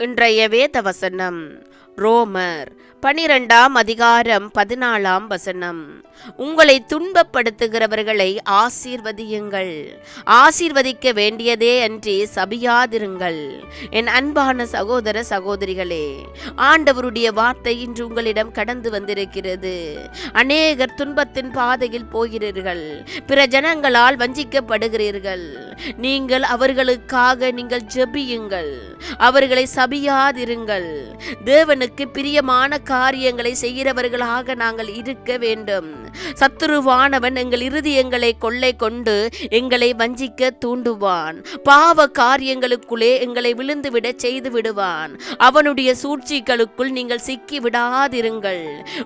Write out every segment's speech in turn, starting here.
இன்றைய வேத வசனம் ரோமர் 12ஆம் அதிகாரம் 14ஆம் வசனம். உங்களை துன்பப்படுத்துகிறவர்களை ஆசீர்வதியுங்கள், ஆசீர்வதிக்க வேண்டியதே அன்றி சபியாதிருங்கள். என் அன்பான சகோதர சகோதரிகளே, ஆண்டவருடைய வார்த்தை இன்று உங்களிடம் கடந்து வந்திருக்கிறது. அநேகர் துன்பத்தின் பாதையில் போகிறீர்கள், பிற ஜனங்களால் வஞ்சிக்கப்படுகிறீர்கள். நீங்கள் அவர்களுக்காக ஜெபியுங்கள், அவர்களை சபியாதிருங்கள். தேவனுக்கு பிரியமான காரியங்களை செய்கிறவர்களாக நாங்கள் இருக்க வேண்டும். சத்துருவானவன் எங்கள் இருதயங்களை கொள்ளை கொண்டு எங்களை வஞ்சிக்க தூண்டுவான். பாவ காரியங்களுக்குள்ளே எங்களை விழுந்துவிட செய்து விடுவான். அவனுடைய சூழ்ச்சிகளுக்குள் நீங்கள் சிக்கி விடாதிருங்கள்.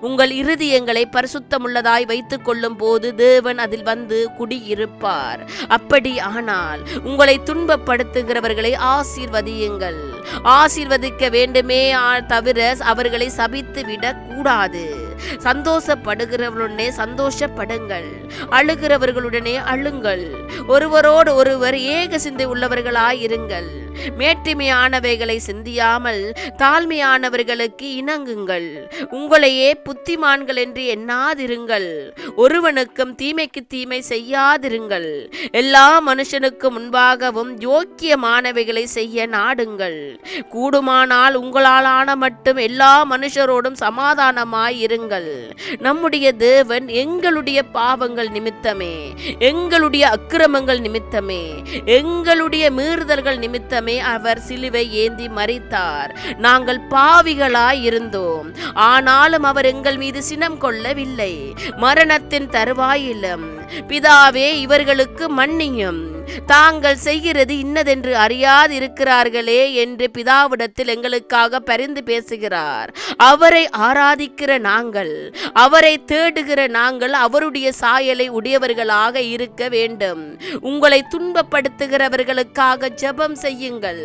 உங்கள் இருதயங்களை பரிசுத்தமுள்ளதாய் வைத்துக் கொள்ளும் போது தேவன் அதில் வந்து குடியிருப்பார். அப்படி ஆனால் உங்களை துன்பப்படுத்துகிறவர்களை ஆசீர்வதியுங்கள். ஆசீர்வதிக்க வேண்டுமே தவிர அவர்களை சபித்து விடக் கூடாது. சந்தோஷப்படுகிறவர்களுடனே சந்தோஷப்படுங்கள், அழுகிறவர்களுடனே அழுங்கள். ஒருவரோடு ஒருவர் ஏக சிந்தை உள்ளவர்களாயிருங்கள். மேட்டிமையானவைகளை சிந்தியாமல் தாழ்மையானவர்களுக்கு இணங்குங்கள். உங்களையே புத்திமான்கள் என்று எண்ணாதிருங்கள். ஒருவனுக்கும் தீமைக்கு தீமை செய்யாதிருங்கள். எல்லா மனுஷனுக்கு முன்பாகவும் யோக்கியமானவைகளை செய்ய நாடுங்கள். கூடுமானால் உங்களாலான மட்டும் எல்லா மனுஷரோடும் சமாதானமாய் இருங்கள். நம்முடைய தேவன் எங்களுடைய பாவங்கள் நிமித்தமே, எங்களுடைய அக்கிரமங்கள் நிமித்தமே, எங்களுடைய மீறுதல்கள் நிமித்தமே அவர் சிலுவை ஏந்தி மரித்தார். நாங்கள் பாவிகளாய் இருந்தோம், ஆனாலும் அவர் எங்கள் மீது சினம் கொள்ளவில்லை. மரணத்தின் தருவாயிலும் பிதாவே இவர்களுக்கு மன்னியும், தாங்கள் செய்கிறது இன்னதென்று அறியாதிருக்கிறார்களே என்று பிதாவிடத்தில் எங்களுக்காக பரிந்து பேசுகிறார். அவரை ஆராதிக்கிற நாங்கள், அவரை தேடுகிற நாங்கள் அவருடைய சாயலை உடையவர்களாக இருக்க வேண்டும். உங்களை துன்பப்படுத்துகிறவர்களுக்காக ஜெபம் செய்யுங்கள்.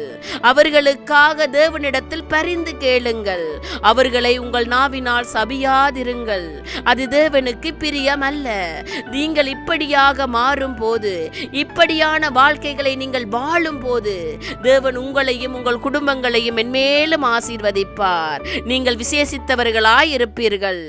அவர்களுக்காக தேவனிடத்தில் பரிந்து கேளுங்கள். அவர்களை உங்கள் நாவினால் சபியாதிருங்கள். அது தேவனுக்கு பிரியம் அல்ல. நீங்கள் இப்படியாக மாறும் போது, இப்படியான வாழ்க்கைகளை நீங்கள் வாழும் போது தேவன் உங்களையும் உங்கள் குடும்பங்களையும் மென்மேலும் ஆசீர்வதிப்பார். நீங்கள் விசேஷித்தவர்களாய் இருப்பீர்கள்.